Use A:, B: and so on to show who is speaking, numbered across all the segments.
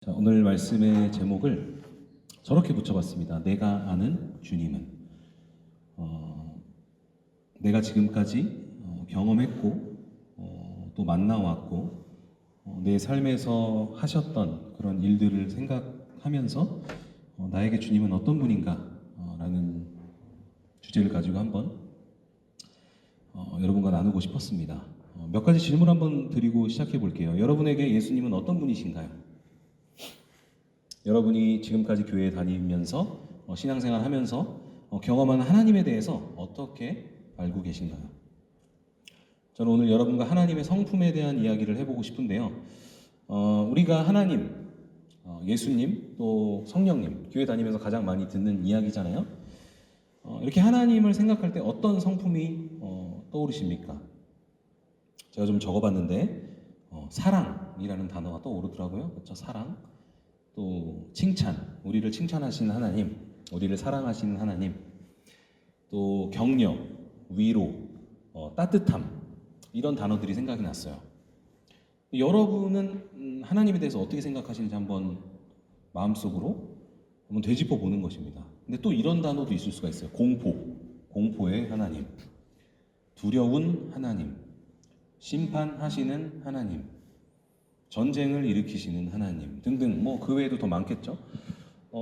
A: 자, 오늘 말씀의 제목을 저렇게 붙여봤습니다. 내가 아는 주님은. 내가 지금까지 경험했고 또 만나왔고 내 삶에서 하셨던 그런 일들을 생각하면서 나에게 주님은 어떤 분인가 라는 주제를 가지고 한번 여러분과 나누고 싶었습니다. 몇 가지 질문 한번 드리고 시작해 볼게요. 여러분에게 예수님은 어떤 분이신가요? 여러분이 지금까지 교회에 다니면서 신앙생활 하면서 경험한 하나님에 대해서 어떻게 알고 계신가요? 저는 오늘 여러분과 하나님의 성품에 대한 이야기를 해보고 싶은데요. 우리가 하나님, 예수님, 또 성령님, 교회 다니면서 가장 많이 듣는 이야기잖아요. 이렇게 하나님을 생각할 때 어떤 성품이 떠오르십니까? 제가 좀 적어봤는데 사랑이라는 단어가 떠오르더라고요. 그렇죠? 사랑. 또 칭찬, 우리를 칭찬하시는 하나님, 우리를 사랑하시는 하나님, 또 격려, 위로, 따뜻함, 이런 단어들이 생각이 났어요. 여러분은 하나님에 대해서 어떻게 생각하시는지 한번 마음속으로 한번 되짚어 보는 것입니다. 근데 또 이런 단어도 있을 수가 있어요. 공포의 하나님, 두려운 하나님, 심판하시는 하나님, 전쟁을 일으키시는 하나님 등등 그 외에도 더 많겠죠.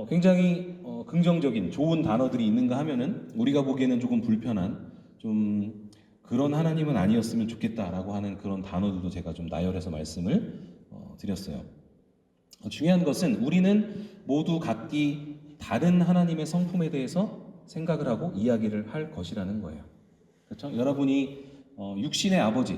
A: 굉장히 긍정적인 좋은 단어들이 있는가 하면은 우리가 보기에는 조금 불편한 좀 그런 하나님은 아니었으면 좋겠다라고 하는 그런 단어들도 제가 좀 나열해서 말씀을 드렸어요. 중요한 것은 우리는 모두 각기 다른 하나님의 성품에 대해서 생각을 하고 이야기를 할 것이라는 거예요. 그렇죠? 여러분이 육신의 아버지,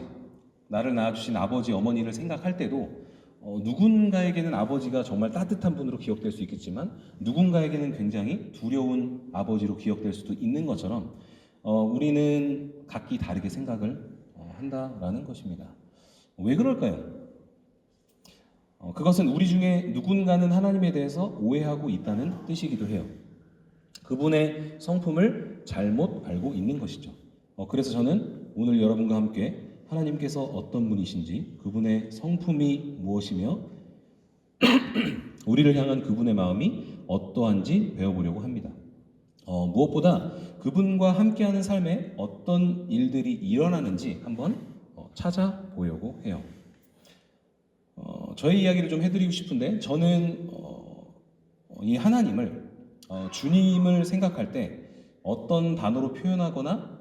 A: 나를 낳아주신 아버지, 어머니를 생각할 때도 누군가에게는 아버지가 정말 따뜻한 분으로 기억될 수 있겠지만 누군가에게는 굉장히 두려운 아버지로 기억될 수도 있는 것처럼 우리는 각기 다르게 생각을 한다라는 것입니다. 왜 그럴까요? 그것은 우리 중에 누군가는 하나님에 대해서 오해하고 있다는 뜻이기도 해요. 그분의 성품을 잘못 알고 있는 것이죠. 그래서 저는 오늘 여러분과 함께 하나님께서 어떤 분이신지, 그분의 성품이 무엇이며 우리를 향한 그분의 마음이 어떠한지 배워보려고 합니다. 무엇보다 그분과 함께하는 삶에 어떤 일들이 일어나는지 한번 찾아보려고 해요. 저의 이야기를 좀 해드리고 싶은데 저는 이 하나님을 주님을 생각할 때 어떤 단어로 표현하거나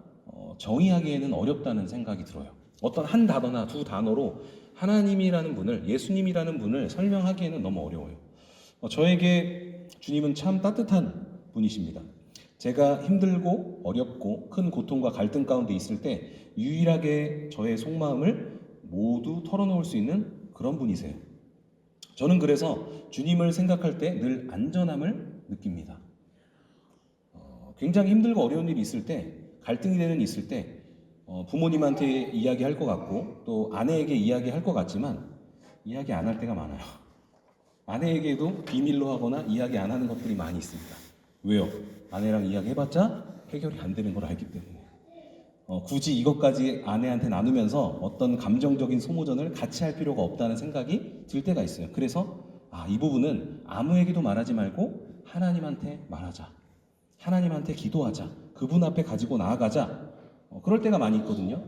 A: 정의하기에는 어렵다는 생각이 들어요. 어떤 한 단어나 두 단어로 하나님이라는 분을, 예수님이라는 분을 설명하기에는 너무 어려워요. 저에게 주님은 참 따뜻한 분이십니다. 제가 힘들고 어렵고 큰 고통과 갈등 가운데 있을 때 유일하게 저의 속마음을 모두 털어놓을 수 있는 그런 분이세요. 저는 그래서 주님을 생각할 때 늘 안전함을 느낍니다. 굉장히 힘들고 어려운 일이 있을 때, 갈등이 되는 일이 있을 때 부모님한테 이야기할 것 같고 또 아내에게 이야기할 것 같지만 이야기 안 할 때가 많아요. 아내에게도 비밀로 하거나 이야기 안 하는 것들이 많이 있습니다. 왜요? 아내랑 이야기해봤자 해결이 안 되는 걸 알기 때문에 굳이 이것까지 아내한테 나누면서 어떤 감정적인 소모전을 같이 할 필요가 없다는 생각이 들 때가 있어요. 그래서 이 부분은 아무에게도 말하지 말고 하나님한테 말하자. 하나님한테 기도하자. 그분 앞에 가지고 나아가자. 그럴 때가 많이 있거든요.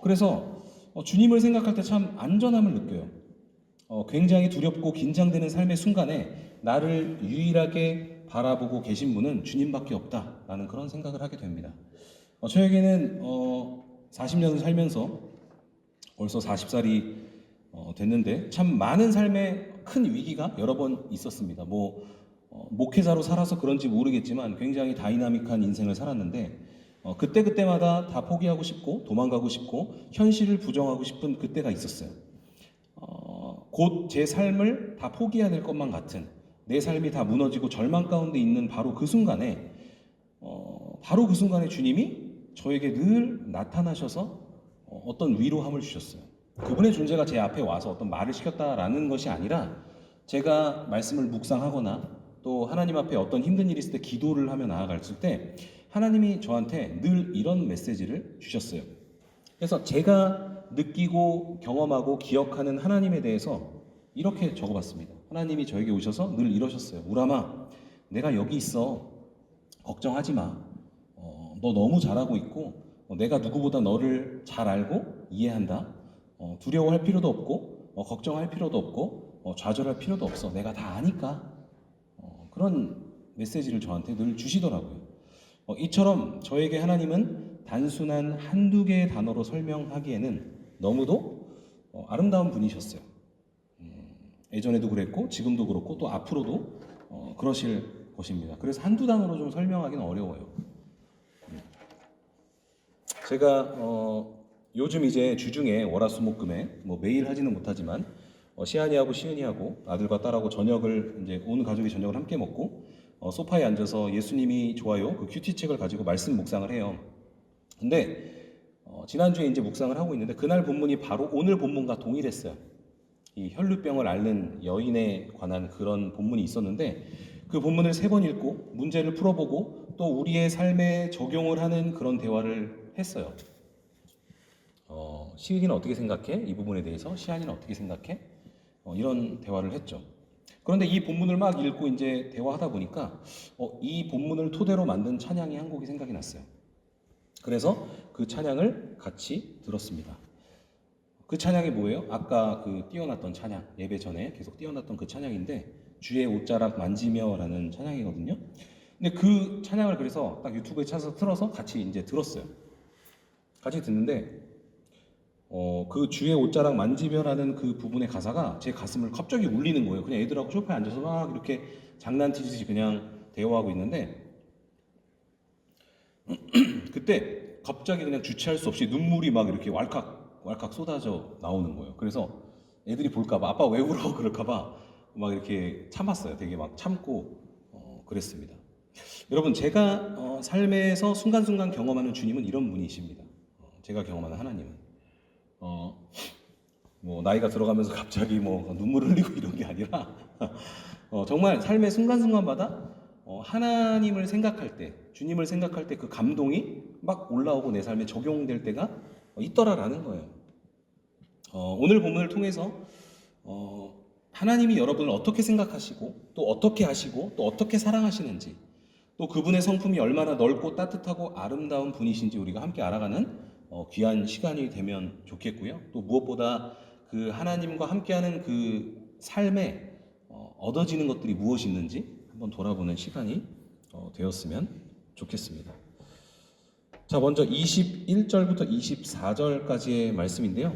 A: 그래서 주님을 생각할 때 참 안전함을 느껴요. 굉장히 두렵고 긴장되는 삶의 순간에 나를 유일하게 바라보고 계신 분은 주님밖에 없다라는 그런 생각을 하게 됩니다. 저에게는 40년을 살면서 벌써 40살이 됐는데 참 많은 삶의 큰 위기가 여러 번 있었습니다. 목회자로 살아서 그런지 모르겠지만 굉장히 다이나믹한 인생을 살았는데 그때마다 다 포기하고 싶고 도망가고 싶고 현실을 부정하고 싶은 그때가 있었어요. 곧 제 삶을 다 포기해야 될 것만 같은 내 삶이 다 무너지고 절망 가운데 있는 바로 그 순간에 주님이 저에게 늘 나타나셔서 어떤 위로함을 주셨어요. 그분의 존재가 제 앞에 와서 어떤 말을 시켰다라는 것이 아니라 제가 말씀을 묵상하거나 또 하나님 앞에 어떤 힘든 일이 있을 때 기도를 하며 나아갔을 때 하나님이 저한테 늘 이런 메시지를 주셨어요. 그래서 제가 느끼고 경험하고 기억하는 하나님에 대해서 이렇게 적어봤습니다. 하나님이 저에게 오셔서 늘 이러셨어요. 우람아, 내가 여기 있어. 걱정하지 마. 너 너무 잘하고 있고 내가 누구보다 너를 잘 알고 이해한다. 두려워할 필요도 없고 걱정할 필요도 없고 좌절할 필요도 없어. 내가 다 아니까. 그런 메시지를 저한테 늘 주시더라고요. 이처럼 저에게 하나님은 단순한 한두 개의 단어로 설명하기에는 너무도 아름다운 분이셨어요. 예전에도 그랬고 지금도 그렇고 또 앞으로도 그러실 것입니다. 그래서 한두 단어로 좀 설명하기는 어려워요. 제가 요즘 이제 주중에 월화수목금에 뭐 매일 하지는 못하지만 시안이하고 시은이하고 아들과 딸하고 저녁을 이제 온 가족이 저녁을 함께 먹고 소파에 앉아서 예수님이 좋아요 그 큐티책을 가지고 말씀 묵상을 해요. 근데 지난주에 이제 묵상을 하고 있는데 그날 본문이 바로 오늘 본문과 동일했어요. 이 혈루병을 앓는 여인에 관한 그런 본문이 있었는데 그 본문을 3번 읽고 문제를 풀어보고 또 우리의 삶에 적용을 하는 그런 대화를 했어요. 시은이는 어떻게 생각해? 이 부분에 대해서 시안이는 어떻게 생각해? 이런 대화를 했죠. 그런데 이 본문을 막 읽고 이제 대화하다 보니까 이 본문을 토대로 만든 찬양이 한 곡이 생각이 났어요. 그래서 그 찬양을 같이 들었습니다. 그 찬양이 뭐예요? 아까 그 띄워놨던 찬양, 예배 전에 계속 띄워놨던 그 찬양인데 주의 옷자락 만지며라는 찬양이거든요. 근데 그 찬양을 그래서 딱 유튜브에 찾아서 틀어서 같이 이제 들었어요. 같이 듣는데 그 주의 옷자락 만지며라는 그 부분의 가사가 제 가슴을 갑자기 울리는 거예요. 그냥 애들하고 소파에 앉아서 막 이렇게 장난치듯이 그냥 대화하고 있는데 그때 갑자기 그냥 주체할 수 없이 눈물이 막 이렇게 왈칵 쏟아져 나오는 거예요. 그래서 애들이 볼까봐 아빠 왜 울어 그럴까봐 막 이렇게 참았어요. 되게 막 참고 그랬습니다. 여러분 제가 삶에서 순간순간 경험하는 주님은 이런 분이십니다. 제가 경험하는 하나님은 뭐 나이가 들어가면서 갑자기 뭐 눈물 흘리고 이런 게 아니라 정말 삶의 순간순간마다 하나님을 생각할 때 주님을 생각할 때 그 감동이 막 올라오고 내 삶에 적용될 때가 있더라라는 거예요. 오늘 본문을 통해서 하나님이 여러분을 어떻게 생각하시고 또 어떻게 하시고 또 어떻게 사랑하시는지 또 그분의 성품이 얼마나 넓고 따뜻하고 아름다운 분이신지 우리가 함께 알아가는 귀한 시간이 되면 좋겠고요. 또 무엇보다 그 하나님과 함께하는 그 삶에 얻어지는 것들이 무엇이 있는지 한번 돌아보는 시간이 되었으면 좋겠습니다. 자, 먼저 21절부터 24절까지의 말씀인데요.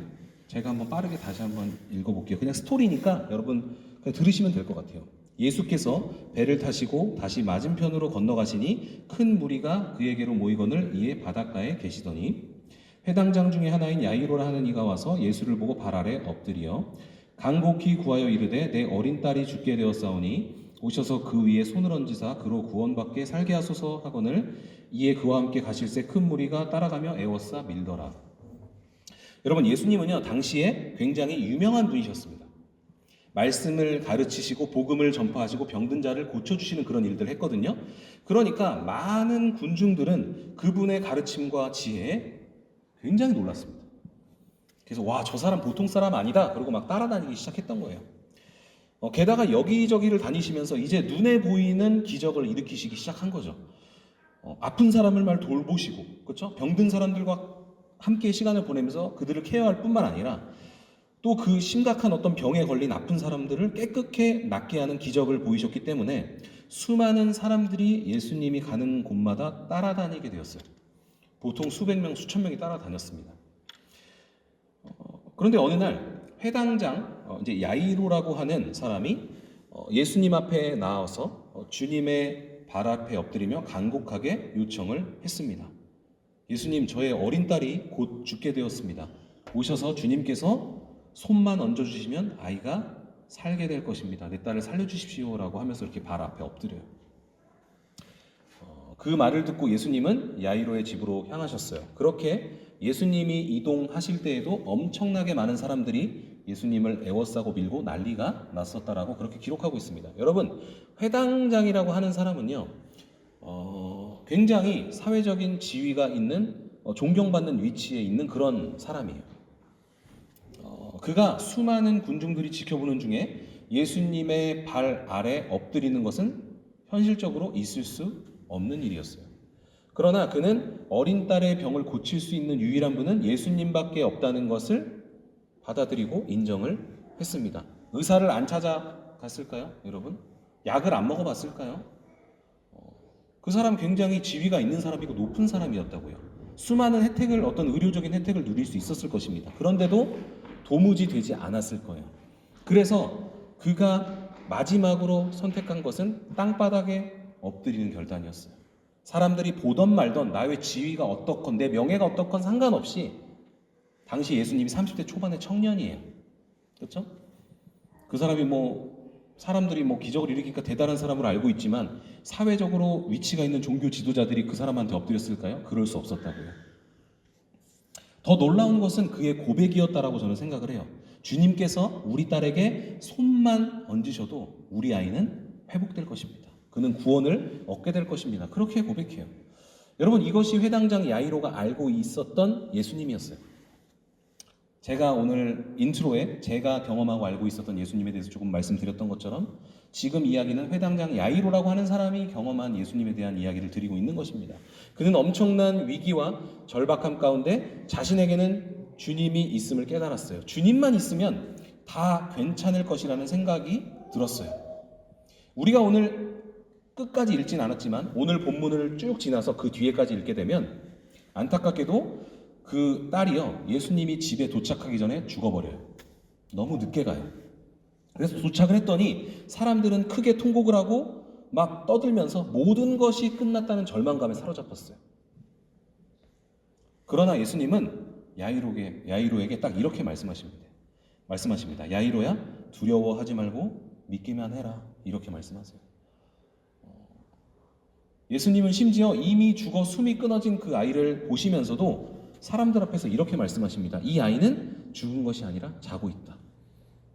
A: 제가 한번 빠르게 다시 한번 읽어볼게요. 그냥 스토리니까 여러분 그냥 들으시면 될 것 같아요. 예수께서 배를 타시고 다시 맞은편으로 건너가시니 큰 무리가 그에게로 모이거늘 이에 바닷가에 계시더니 회당장 중에 하나인 야이로라 하는 이가 와서 예수를 보고 발 아래 엎드려 간곡히 구하여 이르되 내 어린 딸이 죽게 되었사오니 오셔서 그 위에 손을 얹으사 그로 구원받게 살게 하소서 하거늘 이에 그와 함께 가실새 큰 무리가 따라가며 애워싸 밀더라. 여러분 예수님은요 당시에 굉장히 유명한 분이셨습니다. 말씀을 가르치시고 복음을 전파하시고 병든 자를 고쳐주시는 그런 일들을 했거든요. 그러니까 많은 군중들은 그분의 가르침과 지혜에 굉장히 놀랐습니다. 그래서 와, 저 사람 보통 사람 아니다 그러고 막 따라다니기 시작했던 거예요. 게다가 여기저기를 다니시면서 이제 눈에 보이는 기적을 일으키시기 시작한 거죠. 아픈 사람을 말 돌보시고 그렇죠? 병든 사람들과 함께 시간을 보내면서 그들을 케어할 뿐만 아니라 또 그 심각한 어떤 병에 걸린 아픈 사람들을 깨끗하게 낫게 하는 기적을 보이셨기 때문에 수많은 사람들이 예수님이 가는 곳마다 따라다니게 되었어요. 보통 수백 명, 수천 명이 따라다녔습니다. 그런데 어느 날 회당장 이제 야이로라고 하는 사람이 예수님 앞에 나와서 주님의 발 앞에 엎드리며 간곡하게 요청을 했습니다. 예수님, 저의 어린 딸이 곧 죽게 되었습니다. 오셔서 주님께서 손만 얹어주시면 아이가 살게 될 것입니다. 내 딸을 살려주십시오라고 하면서 이렇게 발 앞에 엎드려요. 그 말을 듣고 예수님은 야이로의 집으로 향하셨어요. 그렇게 예수님이 이동하실 때에도 엄청나게 많은 사람들이 예수님을 애워싸고 밀고 난리가 났었다라고 그렇게 기록하고 있습니다. 여러분, 회당장이라고 하는 사람은요, 굉장히 사회적인 지위가 있는 존경받는 위치에 있는 그런 사람이에요. 그가 수많은 군중들이 지켜보는 중에 예수님의 발 아래 엎드리는 것은 현실적으로 있을 수 없는 일이었어요. 그러나 그는 어린 딸의 병을 고칠 수 있는 유일한 분은 예수님밖에 없다는 것을 받아들이고 인정을 했습니다. 의사를 안 찾아갔을까요, 여러분? 약을 안 먹어봤을까요? 그 사람 굉장히 지위가 있는 사람이고 높은 사람이었다고요. 수많은 혜택을, 어떤 의료적인 혜택을 누릴 수 있었을 것입니다. 그런데도 도무지 되지 않았을 거예요. 그래서 그가 마지막으로 선택한 것은 땅바닥에 엎드리는 결단이었어요. 사람들이 보던 말던 나의 지위가 어떻건 내 명예가 어떻건 상관없이, 당시 예수님이 30대 초반의 청년이에요. 그렇죠? 그 사람이 사람들이 기적을 일으키니까 대단한 사람으로 알고 있지만 사회적으로 위치가 있는 종교 지도자들이 그 사람한테 엎드렸을까요? 그럴 수 없었다고요. 더 놀라운 것은 그의 고백이었다라고 저는 생각을 해요. 주님께서 우리 딸에게 손만 얹으셔도 우리 아이는 회복될 것입니다. 그는 구원을 얻게 될 것입니다. 그렇게 고백해요. 여러분, 이것이 회당장 야이로가 알고 있었던 예수님이었어요. 제가 오늘 인트로에 제가 경험하고 알고 있었던 예수님에 대해서 조금 말씀드렸던 것처럼 지금 이야기는 회당장 야이로라고 하는 사람이 경험한 예수님에 대한 이야기를 드리고 있는 것입니다. 그는 엄청난 위기와 절박함 가운데 자신에게는 주님이 있음을 깨달았어요. 주님만 있으면 다 괜찮을 것이라는 생각이 들었어요. 우리가 오늘 끝까지 읽진 않았지만 오늘 본문을 쭉 지나서 그 뒤에까지 읽게 되면 안타깝게도 그 딸이요, 예수님이 집에 도착하기 전에 죽어버려요. 너무 늦게 가요. 그래서 도착을 했더니 사람들은 크게 통곡을 하고 막 떠들면서 모든 것이 끝났다는 절망감에 사로잡혔어요. 그러나 예수님은 야이로에게 딱 이렇게 말씀하십니다. 야이로야, 두려워하지 말고 믿기만 해라. 이렇게 말씀하세요. 예수님은 심지어 이미 죽어 숨이 끊어진 그 아이를 보시면서도 사람들 앞에서 이렇게 말씀하십니다. 이 아이는 죽은 것이 아니라 자고 있다.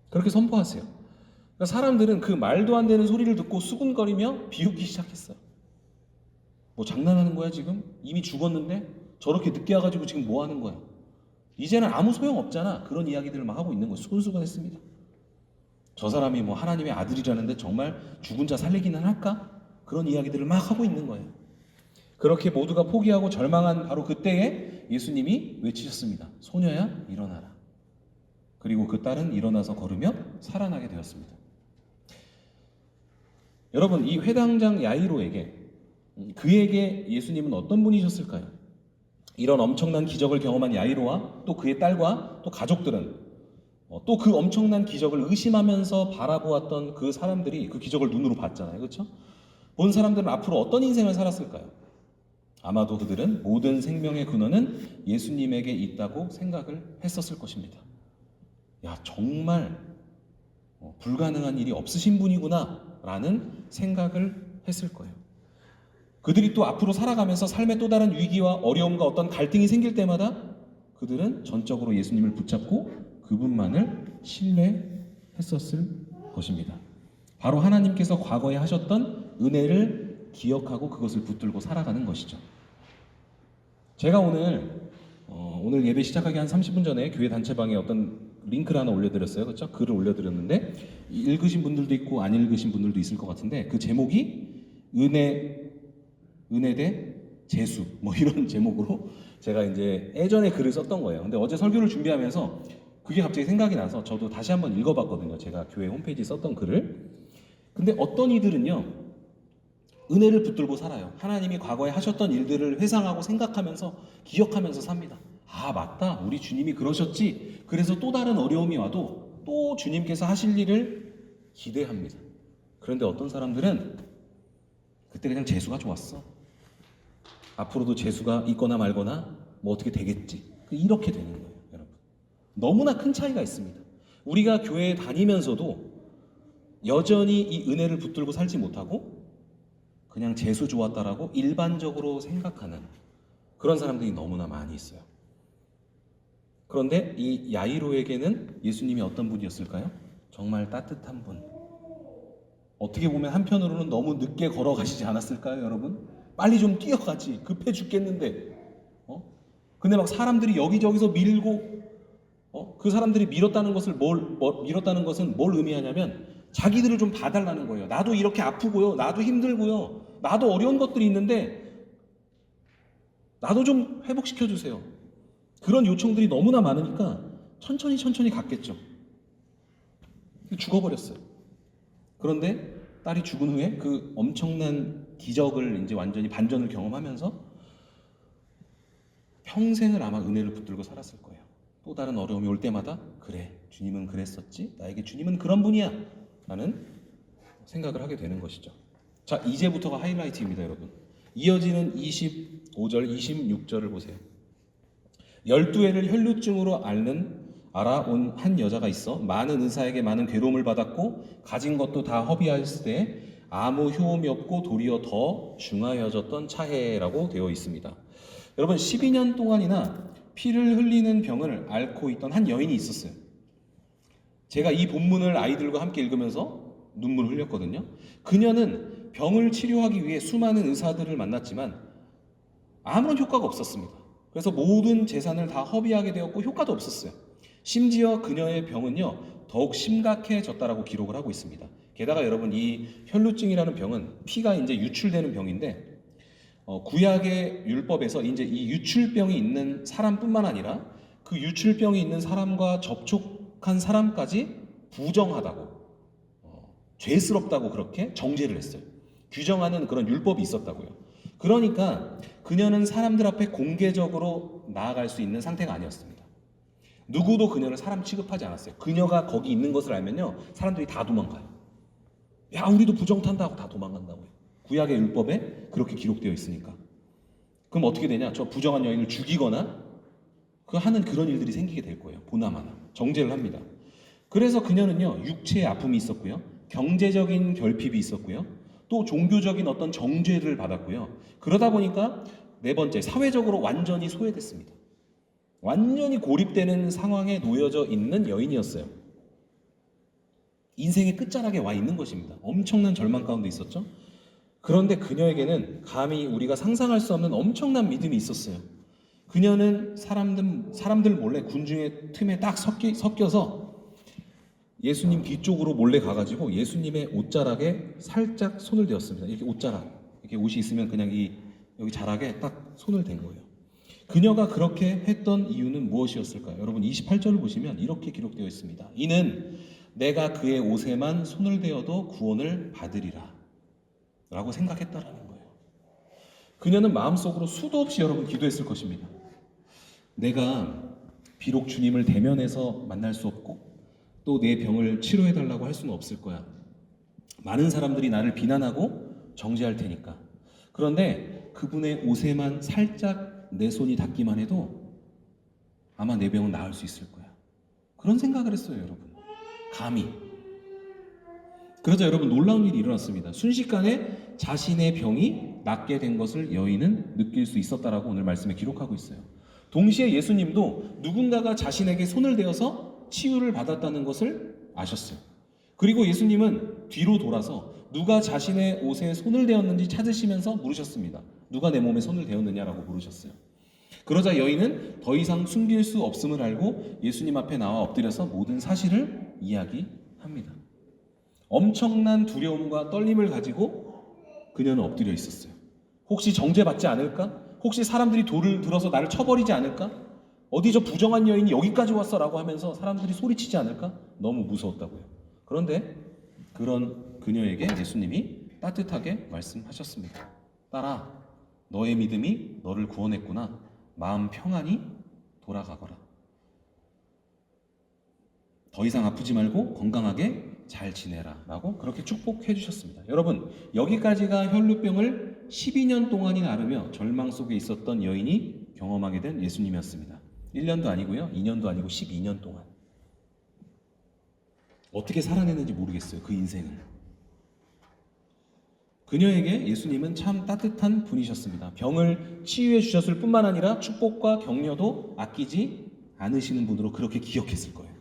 A: 그렇게 선포하세요. 그러니까 사람들은 그 말도 안 되는 소리를 듣고 수군거리며 비웃기 시작했어요. 장난하는 거야 지금? 이미 죽었는데? 저렇게 늦게 와가지고 지금 뭐 하는 거야? 이제는 아무 소용 없잖아. 그런 이야기들을 막 하고 있는 거예요. 수근수근했습니다. 저 사람이 하나님의 아들이라는데 정말 죽은 자 살리기는 할까? 그런 이야기들을 막 하고 있는 거예요. 그렇게 모두가 포기하고 절망한 바로 그때에 예수님이 외치셨습니다. 소녀야, 일어나라. 그리고 그 딸은 일어나서 걸으며 살아나게 되었습니다. 여러분, 이 회당장 야이로에게, 그에게 예수님은 어떤 분이셨을까요? 이런 엄청난 기적을 경험한 야이로와 또 그의 딸과 또 가족들은 또 그 엄청난 기적을 의심하면서 바라보았던 그 사람들이 그 기적을 눈으로 봤잖아요. 그렇죠? 본 사람들은 앞으로 어떤 인생을 살았을까요? 아마도 그들은 모든 생명의 근원은 예수님에게 있다고 생각을 했었을 것입니다. 야, 정말 불가능한 일이 없으신 분이구나 라는 생각을 했을 거예요. 그들이 또 앞으로 살아가면서 삶의 또 다른 위기와 어려움과 어떤 갈등이 생길 때마다 그들은 전적으로 예수님을 붙잡고 그분만을 신뢰했었을 것입니다. 바로 하나님께서 과거에 하셨던 은혜를 기억하고 그것을 붙들고 살아가는 것이죠. 제가 오늘 예배 시작하기 한 30분 전에 교회 단체방에 어떤 링크를 하나 올려드렸어요. 그렇죠? 글을 올려드렸는데 읽으신 분들도 있고 안 읽으신 분들도 있을 것 같은데 그 제목이 은혜 대 재수 이런 제목으로 제가 이제 예전에 글을 썼던 거예요. 근데 어제 설교를 준비하면서 그게 갑자기 생각이 나서 저도 다시 한번 읽어봤거든요. 제가 교회 홈페이지에 썼던 글을. 근데 어떤 이들은요, 은혜를 붙들고 살아요. 하나님이 과거에 하셨던 일들을 회상하고 생각하면서 기억하면서 삽니다. 아, 맞다. 우리 주님이 그러셨지. 그래서 또 다른 어려움이 와도 또 주님께서 하실 일을 기대합니다. 그런데 어떤 사람들은 그때 그냥 재수가 좋았어. 앞으로도 재수가 있거나 말거나 어떻게 되겠지. 이렇게 되는 거예요, 여러분. 너무나 큰 차이가 있습니다. 우리가 교회에 다니면서도 여전히 이 은혜를 붙들고 살지 못하고 그냥 재수 좋았다라고 일반적으로 생각하는 그런 사람들이 너무나 많이 있어요. 그런데 이 야이로에게는 예수님이 어떤 분이었을까요? 정말 따뜻한 분. 어떻게 보면 한편으로는 너무 늦게 걸어가시지 않았을까요, 여러분? 빨리 좀 뛰어가지. 급해 죽겠는데. 근데 막 사람들이 여기저기서 밀고 그 사람들이 밀었다는 것을 밀었다는 것은 뭘 의미하냐면 자기들을 좀 봐달라는 거예요. 나도 이렇게 아프고요. 나도 힘들고요. 나도 어려운 것들이 있는데 나도 좀 회복시켜 주세요. 그런 요청들이 너무나 많으니까 천천히 갔겠죠. 죽어버렸어요. 그런데 딸이 죽은 후에 그 엄청난 기적을 이제 완전히 반전을 경험하면서 평생을 아마 은혜를 붙들고 살았을 거예요. 또 다른 어려움이 올 때마다 그래, 주님은 그랬었지, 나에게 주님은 그런 분이야 라는 생각을 하게 되는 것이죠. 자, 이제부터가 하이라이트입니다, 여러분. 이어지는 25절, 26절을 보세요. 12해를 혈루증으로 알아온 한 여자가 있어 많은 의사에게 많은 괴로움을 받았고 가진 것도 다 허비하였을 때 아무 효험이 없고 도리어 더 중하여졌던 차해라고 되어 있습니다. 여러분, 12년 동안이나 피를 흘리는 병을 앓고 있던 한 여인이 있었어요. 제가 이 본문을 아이들과 함께 읽으면서 눈물을 흘렸거든요. 그녀는 병을 치료하기 위해 수많은 의사들을 만났지만 아무런 효과가 없었습니다. 그래서 모든 재산을 다 허비하게 되었고 효과도 없었어요. 심지어 그녀의 병은요 더욱 심각해졌다라고 기록을 하고 있습니다. 게다가 여러분, 이 혈루증이라는 병은 피가 이제 유출되는 병인데 구약의 율법에서 이제 이 유출병이 있는 사람뿐만 아니라 그 유출병이 있는 사람과 접촉한 사람까지 부정하다고, 죄스럽다고 그렇게 정죄를 했어요. 규정하는 그런 율법이 있었다고요. 그러니까 그녀는 사람들 앞에 공개적으로 나아갈 수 있는 상태가 아니었습니다. 누구도 그녀를 사람 취급하지 않았어요. 그녀가 거기 있는 것을 알면요 사람들이 다 도망가요. 야, 우리도 부정 탄다 하고 다 도망간다고요. 구약의 율법에 그렇게 기록되어 있으니까. 그럼 어떻게 되냐? 저 부정한 여인을 죽이거나 하는 그런 일들이 생기게 될 거예요. 보나마나 정죄를 합니다. 그래서 그녀는요 육체의 아픔이 있었고요, 경제적인 결핍이 있었고요, 또 종교적인 어떤 정죄를 받았고요. 그러다 보니까 네 번째, 사회적으로 완전히 소외됐습니다. 완전히 고립되는 상황에 놓여져 있는 여인이었어요. 인생의 끝자락에 와 있는 것입니다. 엄청난 절망 가운데 있었죠. 그런데 그녀에게는 감히 우리가 상상할 수 없는 엄청난 믿음이 있었어요. 그녀는 사람들 몰래 군중의 틈에 딱 섞여서 예수님 뒤쪽으로 몰래 가가지고 예수님의 옷자락에 살짝 손을 대었습니다. 이렇게 옷자락, 이렇게 옷이 있으면 그냥 여기 자락에 딱 손을 댄 거예요. 그녀가 그렇게 했던 이유는 무엇이었을까요? 여러분, 28절을 보시면 이렇게 기록되어 있습니다. 이는 내가 그의 옷에만 손을 대어도 구원을 받으리라 라고 생각했다라는 거예요. 그녀는 마음속으로 수도 없이 여러분 기도했을 것입니다. 내가 비록 주님을 대면해서 만날 수 없고 또 내 병을 치료해달라고 할 수는 없을 거야. 많은 사람들이 나를 비난하고 정죄할 테니까. 그런데 그분의 옷에만 살짝 내 손이 닿기만 해도 아마 내 병은 나을 수 있을 거야. 그런 생각을 했어요, 여러분. 감히. 그러자 여러분, 놀라운 일이 일어났습니다. 순식간에 자신의 병이 낫게 된 것을 여인은 느낄 수 있었다라고 오늘 말씀에 기록하고 있어요. 동시에 예수님도 누군가가 자신에게 손을 대어서 치유를 받았다는 것을 아셨어요. 그리고 예수님은 뒤로 돌아서 누가 자신의 옷에 손을 대었는지 찾으시면서 물으셨습니다. 누가 내 몸에 손을 대었느냐라고 물으셨어요. 그러자 여인은 더 이상 숨길 수 없음을 알고 예수님 앞에 나와 엎드려서 모든 사실을 이야기합니다. 엄청난 두려움과 떨림을 가지고 그녀는 엎드려 있었어요. 혹시 정죄받지 않을까? 혹시 사람들이 돌을 들어서 나를 쳐버리지 않을까? 어디 저 부정한 여인이 여기까지 왔어 라고 하면서 사람들이 소리치지 않을까? 너무 무서웠다고요. 그런데 그런 그녀에게 예수님이 따뜻하게 말씀하셨습니다. 딸아, 너의 믿음이 너를 구원했구나. 마음 평안히 돌아가거라. 더 이상 아프지 말고 건강하게 잘 지내라 라고 그렇게 축복해 주셨습니다. 여러분, 여기까지가 혈루병을 12년 동안이나 앓으며 절망 속에 있었던 여인이 경험하게 된 예수님이었습니다. 1년도 아니고요, 2년도 아니고 12년 동안. 어떻게 살아내는지 모르겠어요, 그 인생을. 그녀에게 예수님은 참 따뜻한 분이셨습니다. 병을 치유해 주셨을 뿐만 아니라 축복과 격려도 아끼지 않으시는 분으로 그렇게 기억했을 거예요.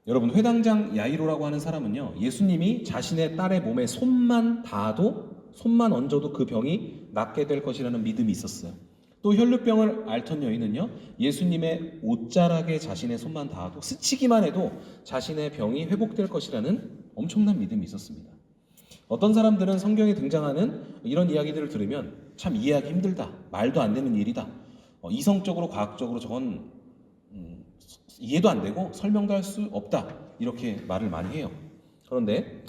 A: 여러분, 회당장 야이로라고 하는 사람은요, 예수님이 자신의 딸의 몸에 손만 얹어도 그 병이 낫게 될 것이라는 믿음이 있었어요. 또 혈루병을 앓던 여인은요, 예수님의 옷자락에 자신의 손만 닿아도, 스치기만 해도 자신의 병이 회복될 것이라는 엄청난 믿음이 있었습니다. 어떤 사람들은 성경에 등장하는 이런 이야기들을 들으면 참 이해하기 힘들다, 말도 안 되는 일이다, 이성적으로 과학적으로 저건 이해도 안 되고 설명도 할 수 없다, 이렇게 말을 많이 해요. 그런데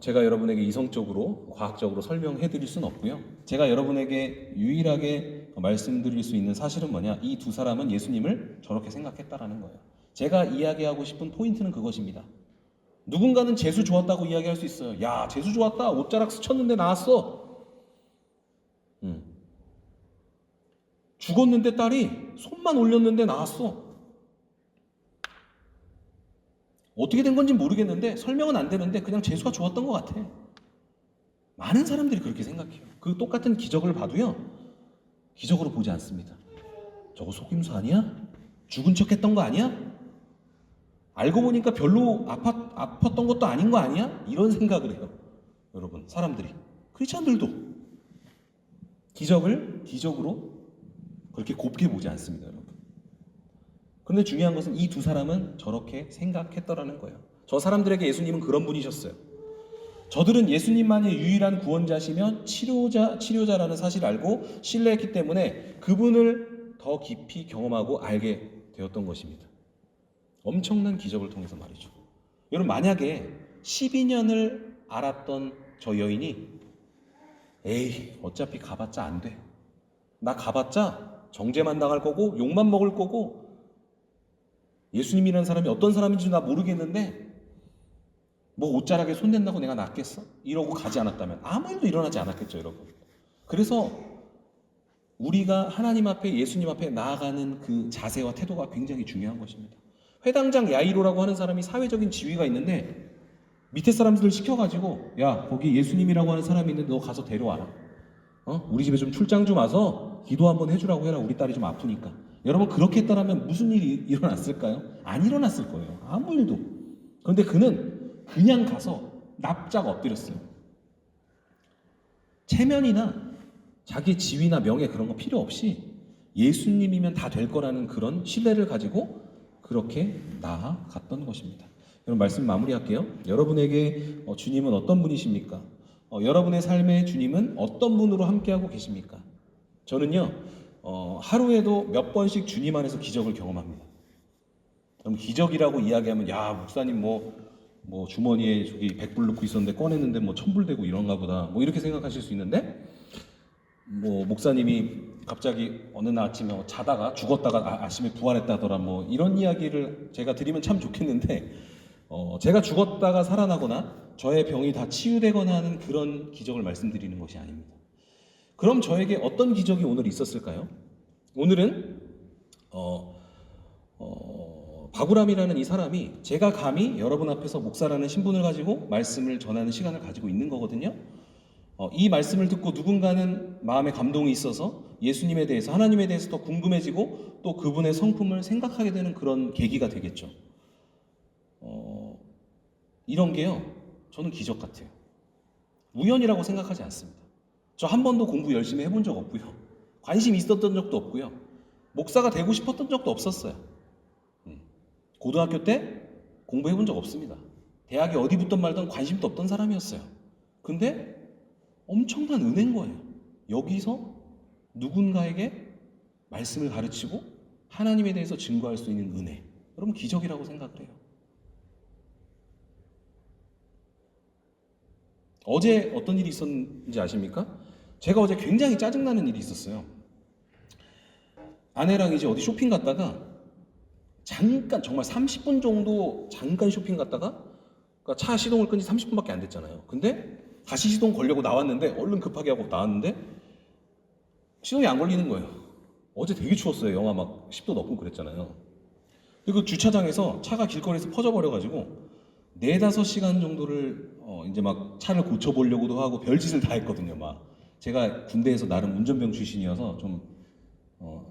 A: 제가 여러분에게 이성적으로 과학적으로 설명해 드릴 수는 없고요. 제가 여러분에게 유일하게 말씀드릴 수 있는 사실은 뭐냐, 이 두 사람은 예수님을 저렇게 생각했다라는 거예요. 제가 이야기하고 싶은 포인트는 그것입니다. 누군가는 재수 좋았다고 이야기할 수 있어요. 야, 재수 좋았다, 옷자락 스쳤는데 나았어. 죽었는데 딸이 손만 올렸는데 나았어. 어떻게 된 건지 모르겠는데 설명은 안 되는데 그냥 재수가 좋았던 것 같아. 많은 사람들이 그렇게 생각해요. 그 똑같은 기적을 봐도요, 기적으로 보지 않습니다. 저거 속임수 아니야? 죽은 척 했던 거 아니야? 알고 보니까 별로 아팠던 것도 아닌 거 아니야? 이런 생각을 해요. 여러분, 사람들이. 크리스찬들도 기적을 기적으로 그렇게 곱게 보지 않습니다, 여러분. 그런데 중요한 것은 이 두 사람은 저렇게 생각했더라는 거예요. 저 사람들에게 예수님은 그런 분이셨어요. 저들은 예수님만이 유일한 구원자시며 치료자라는 사실을 알고 신뢰했기 때문에 그분을 더 깊이 경험하고 알게 되었던 것입니다. 엄청난 기적을 통해서 말이죠. 여러분, 만약에 12년을 알았던 저 여인이 에이, 어차피 가봤자 안 돼. 나 가봤자 정죄만 당할 거고 욕만 먹을 거고 예수님이라는 사람이 어떤 사람인지 나 모르겠는데 뭐 옷자락에 손댄다고 내가 낫겠어? 이러고 가지 않았다면 아무 일도 일어나지 않았겠죠, 여러분. 그래서 우리가 하나님 앞에, 예수님 앞에 나아가는 그 자세와 태도가 굉장히 중요한 것입니다. 회당장 야이로라고 하는 사람이 사회적인 지위가 있는데 밑에 사람들을 시켜가지고 야, 거기 예수님이라고 하는 사람이 있는데 너 가서 데려와라. 우리 집에 좀 출장 좀 와서 기도 한번 해주라고 해라. 우리 딸이 좀 아프니까. 여러분, 그렇게 했다면 무슨 일이 일어났을까요? 안 일어났을 거예요. 아무 일도. 그런데 그는 그냥 가서 납작 엎드렸어요. 체면이나 자기 지위나 명예 그런 거 필요 없이 예수님이면 다 될 거라는 그런 신뢰를 가지고 그렇게 나아갔던 것입니다. 여러분, 말씀 마무리할게요. 여러분에게 주님은 어떤 분이십니까? 여러분의 삶에 주님은 어떤 분으로 함께하고 계십니까? 저는요, 하루에도 몇 번씩 주님 안에서 기적을 경험합니다. 그럼 기적이라고 이야기하면 야, 목사님 뭐 주머니에 저기 100불 넣고 있었는데 꺼냈는데 뭐 1000불 되고 이런가 보다, 뭐 이렇게 생각하실 수 있는데, 뭐 목사님이 갑자기 어느 날 아침에 자다가 죽었다가 아침에 부활했다더라, 뭐 이런 이야기를 제가 드리면 참 좋겠는데, 제가 죽었다가 살아나거나 저의 병이 다 치유되거나 하는 그런 기적을 말씀드리는 것이 아닙니다. 그럼 저에게 어떤 기적이 오늘 있었을까요? 오늘은 바구람이라는 이 사람이, 제가 감히 여러분 앞에서 목사라는 신분을 가지고 말씀을 전하는 시간을 가지고 있는 거거든요. 이 말씀을 듣고 누군가는 마음에 감동이 있어서 예수님에 대해서, 하나님에 대해서 더 궁금해지고 또 그분의 성품을 생각하게 되는 그런 계기가 되겠죠. 이런 게요, 저는 기적 같아요. 우연이라고 생각하지 않습니다. 저 한 번도 공부 열심히 해본 적 없고요. 관심 있었던 적도 없고요. 목사가 되고 싶었던 적도 없었어요. 고등학교 때 공부해본 적 없습니다. 대학에 어디 붙던 말던 관심도 없던 사람이었어요. 근데 엄청난 은혜인 거예요. 여기서 누군가에게 말씀을 가르치고 하나님에 대해서 증거할 수 있는 은혜. 여러분, 기적이라고 생각을 해요. 어제 어떤 일이 있었는지 아십니까? 제가 어제 굉장히 짜증나는 일이 있었어요. 아내랑 이제 어디 쇼핑 갔다가 잠깐, 정말 30분 정도 잠깐 쇼핑 갔다가, 그러니까 차 시동을 끈 지 30분밖에 안 됐잖아요. 근데 다시 시동 걸려고 나왔는데, 얼른 급하게 하고 나왔는데 시동이 안 걸리는 거예요. 어제 되게 추웠어요. 영하 막 10도 넘고 그랬잖아요. 그리고 주차장에서 차가 길거리에서 퍼져버려가지고 4-5시간 정도를 이제 막 차를 고쳐보려고도 하고 별짓을 다 했거든요. 막 제가 군대에서 나름 운전병 출신이어서 좀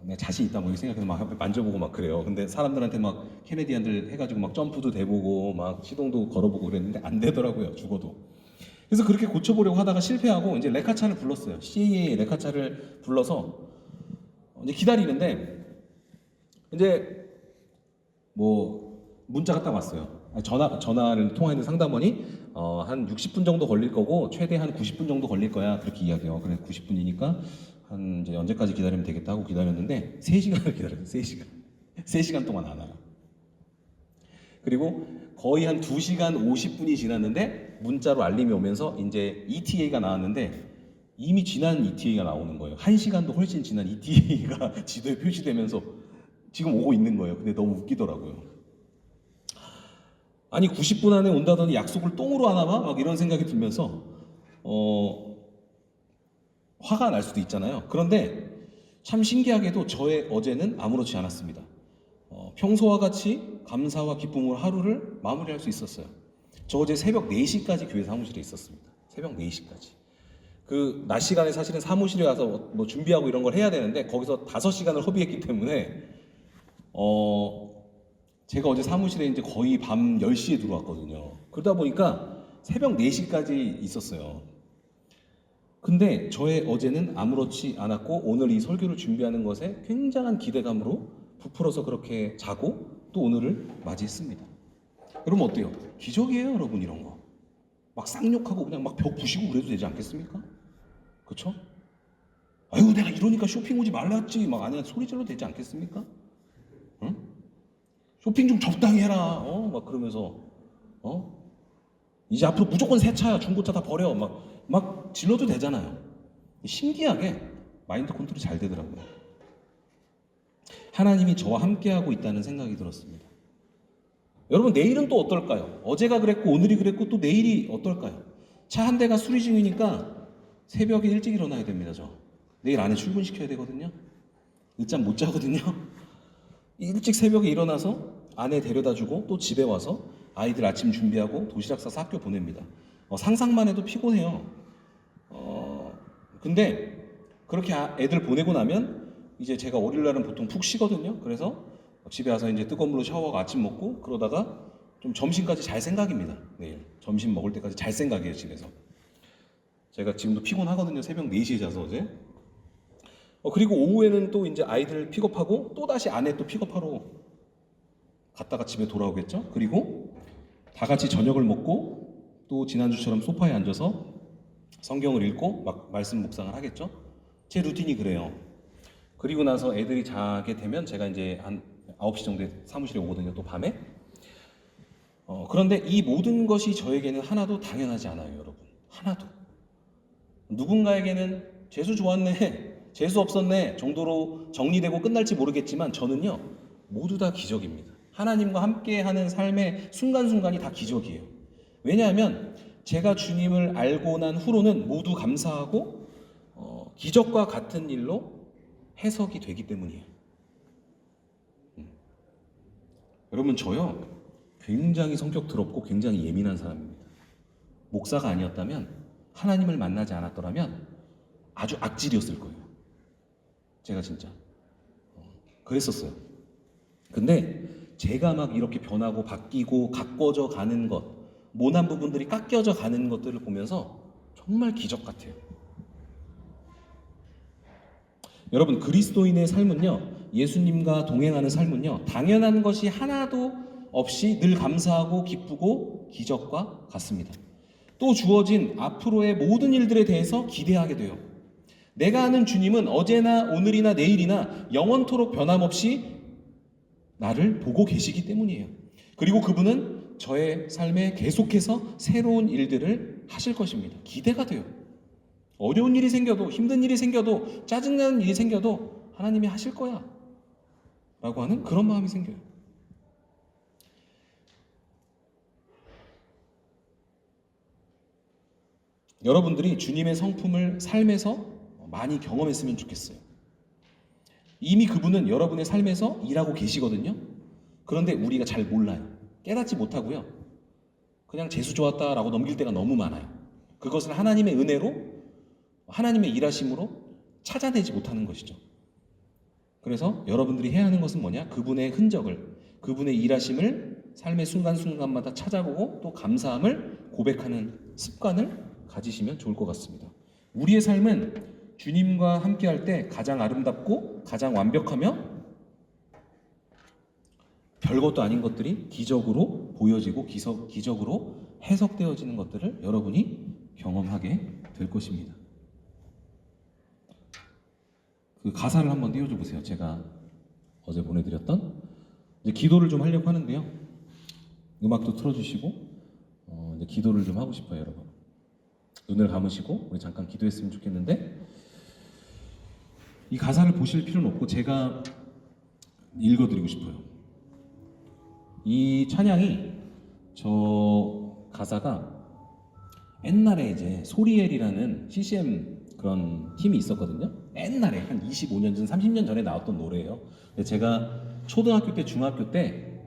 A: 내가 자신 있다 뭐 이렇게 생각해서 막 만져보고 막 그래요. 근데 사람들한테 막 캐네디안들 해가지고 막 점프도 돼보고 막 시동도 걸어보고 그랬는데 안 되더라고요, 죽어도. 그래서 그렇게 고쳐보려고 하다가 실패하고 이제 레카차를 불렀어요. CAA 레카차를 불러서 이제 기다리는데 이제 뭐 문자가 딱 왔어요. 전화를 통화했는 상담원이 한 60분 정도 걸릴 거고 최대 한 90분 정도 걸릴 거야, 그렇게 이야기해요. 그래 90분이니까 한 이제 언제까지 기다리면 되겠다 하고 기다렸는데 3시간을 기다렸어요. 3시간. 3시간 동안 안 와요. 그리고 거의 한 2시간 50분이 지났는데 문자로 알림이 오면서 이제 ETA가 나왔는데 이미 지난 ETA가 나오는 거예요. 1시간도 훨씬 지난 ETA가 지도에 표시되면서 지금 오고 있는 거예요. 근데 너무 웃기더라고요. 아니 90분 안에 온다더니 약속을 똥으로 하나 봐? 막 이런 생각이 들면서 화가 날 수도 있잖아요. 그런데 참 신기하게도 저의 어제는 아무렇지 않았습니다. 평소와 같이 감사와 기쁨으로 하루를 마무리할 수 있었어요. 저 어제 새벽 4시까지 교회 사무실에 있었습니다. 새벽 4시까지. 그 낮 시간에 사실은 사무실에 가서 뭐 준비하고 이런 걸 해야 되는데 거기서 5시간을 허비했기 때문에 제가 어제 사무실에 이제 거의 밤 10시에 들어왔거든요. 그러다 보니까 새벽 4시까지 있었어요. 근데 저의 어제는 아무렇지 않았고 오늘 이 설교를 준비하는 것에 굉장한 기대감으로 부풀어서 그렇게 자고 또 오늘을 맞이했습니다. 여러분 어때요? 기적이에요, 여러분. 이런 거 막 쌍욕하고 그냥 막 벽 부시고 그래도 되지 않겠습니까? 그렇죠? 아유 내가 이러니까 쇼핑 오지 말랐지 막 아니야 소리 질러도 되지 않겠습니까? 응? 쇼핑 좀 적당히 해라. 막 그러면서 이제 앞으로 무조건 새 차야, 중고차 다 버려. 막 질러도 되잖아요. 신기하게 마인드 컨트롤이 잘 되더라고요. 하나님이 저와 함께하고 있다는 생각이 들었습니다. 여러분 내일은 또 어떨까요? 어제가 그랬고 오늘이 그랬고 또 내일이 어떨까요? 차 한 대가 수리 중이니까 새벽에 일찍 일어나야 됩니다. 저 내일 아내 출근시켜야 되거든요. 늦잠 못 자거든요. 일찍 새벽에 일어나서 아내 데려다주고 또 집에 와서 아이들 아침 준비하고 도시락 싸서 학교 보냅니다. 상상만 해도 피곤해요. 근데 그렇게 애들 보내고 나면 이제 제가 월요일날은 보통 푹 쉬거든요. 그래서 집에 와서 이제 뜨거운 물로 샤워하고 아침 먹고 그러다가 좀 점심까지 잘 생각입니다. 내일 점심 먹을 때까지 잘 생각이에요. 집에서 제가 지금도 피곤하거든요. 새벽 4시에 자서 어제. 그리고 오후에는 또 이제 아이들 픽업하고 또 다시 아내 또 픽업하러 갔다가 집에 돌아오겠죠. 그리고 다 같이 저녁을 먹고 또 지난주처럼 소파에 앉아서 성경을 읽고 막 말씀 묵상을 하겠죠. 제 루틴이 그래요. 그리고 나서 애들이 자게 되면 제가 이제 한 9시 정도에 사무실에 오거든요. 또 밤에. 그런데 이 모든 것이 저에게는 하나도 당연하지 않아요, 여러분. 하나도. 누군가에게는 재수 좋았네, 재수 없었네 정도로 정리되고 끝날지 모르겠지만 저는요, 모두 다 기적입니다. 하나님과 함께하는 삶의 순간순간이 다 기적이에요. 왜냐하면 제가 주님을 알고 난 후로는 모두 감사하고 기적과 같은 일로 해석이 되기 때문이에요. 여러분 저요 굉장히 성격 더럽고 굉장히 예민한 사람입니다. 목사가 아니었다면, 하나님을 만나지 않았더라면 아주 악질이었을 거예요. 제가 진짜 그랬었어요. 근데 제가 막 이렇게 변하고 바뀌고 가꿔져 가는 것, 모난 부분들이 깎여져 가는 것들을 보면서 정말 기적 같아요. 여러분 그리스도인의 삶은요, 예수님과 동행하는 삶은요, 당연한 것이 하나도 없이 늘 감사하고 기쁘고 기적과 같습니다. 또 주어진 앞으로의 모든 일들에 대해서 기대하게 돼요. 내가 아는 주님은 어제나 오늘이나 내일이나 영원토록 변함없이 나를 보고 계시기 때문이에요. 그리고 그분은 저의 삶에 계속해서 새로운 일들을 하실 것입니다. 기대가 돼요. 어려운 일이 생겨도, 힘든 일이 생겨도, 짜증나는 일이 생겨도 하나님이 하실 거야 라고 하는 그런 마음이 생겨요. 여러분들이 주님의 성품을 삶에서 많이 경험했으면 좋겠어요. 이미 그분은 여러분의 삶에서 일하고 계시거든요. 그런데 우리가 잘 몰라요. 깨닫지 못하고요. 그냥 재수 좋았다라고 넘길 때가 너무 많아요. 그것을 하나님의 은혜로, 하나님의 일하심으로 찾아내지 못하는 것이죠. 그래서 여러분들이 해야 하는 것은 뭐냐? 그분의 흔적을, 그분의 일하심을 삶의 순간순간마다 찾아보고 또 감사함을 고백하는 습관을 가지시면 좋을 것 같습니다. 우리의 삶은 주님과 함께할 때 가장 아름답고 가장 완벽하며 별것도 아닌 것들이 기적으로 보여지고 기적으로 해석되어지는 것들을 여러분이 경험하게 될 것입니다. 그 가사를 한번 띄워줘 보세요. 제가 어제 보내드렸던 이제 기도를 좀 하려고 하는데요. 음악도 틀어주시고 이제 기도를 좀 하고 싶어요, 여러분. 눈을 감으시고 우리 잠깐 기도했으면 좋겠는데, 이 가사를 보실 필요는 없고 제가 읽어드리고 싶어요. 이 찬양이, 저 가사가 옛날에 이제 소리엘이라는 CCM 그런 팀이 있었거든요. 옛날에 한 25년 전, 30년 전에 나왔던 노래예요. 근데 제가 초등학교 때, 중학교 때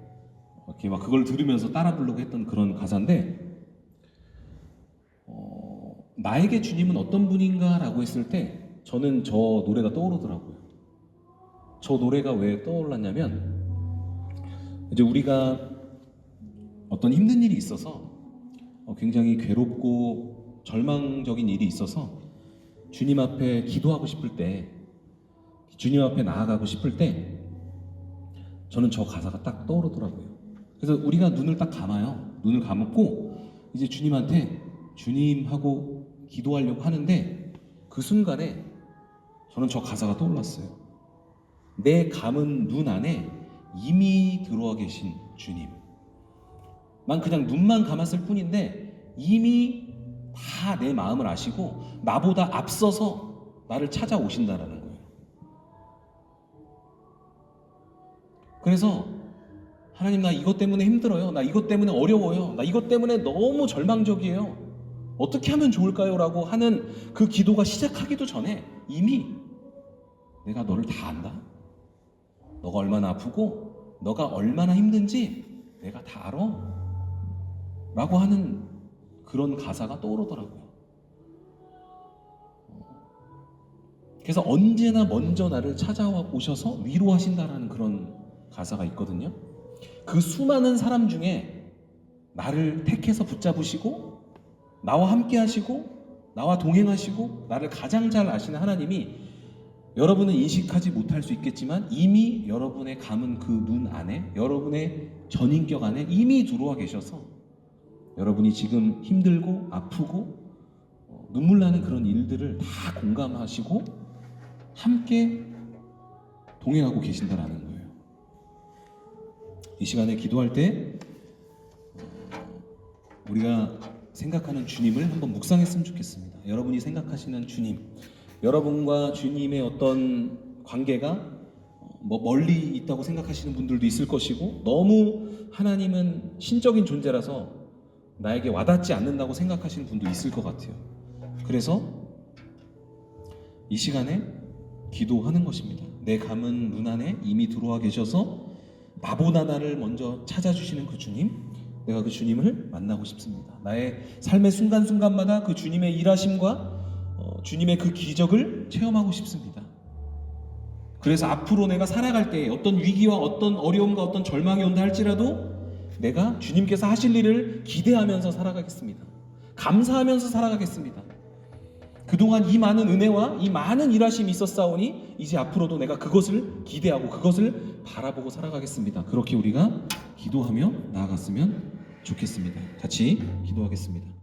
A: 이렇게 막 그걸 들으면서 따라 부르고 했던 그런 가사인데, 나에게 주님은 어떤 분인가라고 했을 때 저는 저 노래가 떠오르더라고요. 저 노래가 왜 떠올랐냐면, 이제 우리가 어떤 힘든 일이 있어서 굉장히 괴롭고 절망적인 일이 있어서 주님 앞에 기도하고 싶을 때, 주님 앞에 나아가고 싶을 때 저는 저 가사가 딱 떠오르더라고요. 그래서 우리가 눈을 딱 감아요. 눈을 감고 이제 주님한테 주님 하고 기도하려고 하는데, 그 순간에 저는 저 가사가 떠올랐어요. 내 감은 눈 안에 이미 들어와 계신 주님. 난 그냥 눈만 감았을 뿐인데 이미 다 내 마음을 아시고 나보다 앞서서 나를 찾아오신다라는 거예요. 그래서 하나님, 나 이것 때문에 힘들어요. 나 이것 때문에 어려워요. 나 이것 때문에 너무 절망적이에요. 어떻게 하면 좋을까요? 라고 하는 그 기도가 시작하기도 전에 이미 내가 너를 다 안다. 너가 얼마나 아프고 너가 얼마나 힘든지 내가 다 알아. 라고 하는 그런 가사가 떠오르더라고요. 그래서 언제나 먼저 나를 찾아오셔서 위로하신다라는 그런 가사가 있거든요. 그 수많은 사람 중에 나를 택해서 붙잡으시고 나와 함께 하시고 나와 동행하시고 나를 가장 잘 아시는 하나님이, 여러분은 인식하지 못할 수 있겠지만 이미 여러분의 감은 그 눈 안에, 여러분의 전인격 안에 이미 들어와 계셔서 여러분이 지금 힘들고 아프고 눈물 나는 그런 일들을 다 공감하시고 함께 동행하고 계신다라는 거예요. 이 시간에 기도할 때 우리가 생각하는 주님을 한번 묵상했으면 좋겠습니다. 여러분이 생각하시는 주님, 여러분과 주님의 어떤 관계가 멀리 있다고 생각하시는 분들도 있을 것이고, 너무 하나님은 신적인 존재라서 나에게 와닿지 않는다고 생각하시는 분도 있을 것 같아요. 그래서 이 시간에 기도하는 것입니다. 내 감은 눈 안에 이미 들어와 계셔서 나보다 나를 먼저 찾아주시는 그 주님, 내가 그 주님을 만나고 싶습니다. 나의 삶의 순간순간마다 그 주님의 일하심과 주님의 그 기적을 체험하고 싶습니다. 그래서 앞으로 내가 살아갈 때 어떤 위기와 어떤 어려움과 어떤 절망이 온다 할지라도 내가 주님께서 하실 일을 기대하면서 살아가겠습니다. 감사하면서 살아가겠습니다. 그동안 이 많은 은혜와 이 많은 일하심이 있었사오니 이제 앞으로도 내가 그것을 기대하고 그것을 바라보고 살아가겠습니다. 그렇게 우리가 기도하며 나아갔으면 좋겠습니다. 같이 기도하겠습니다.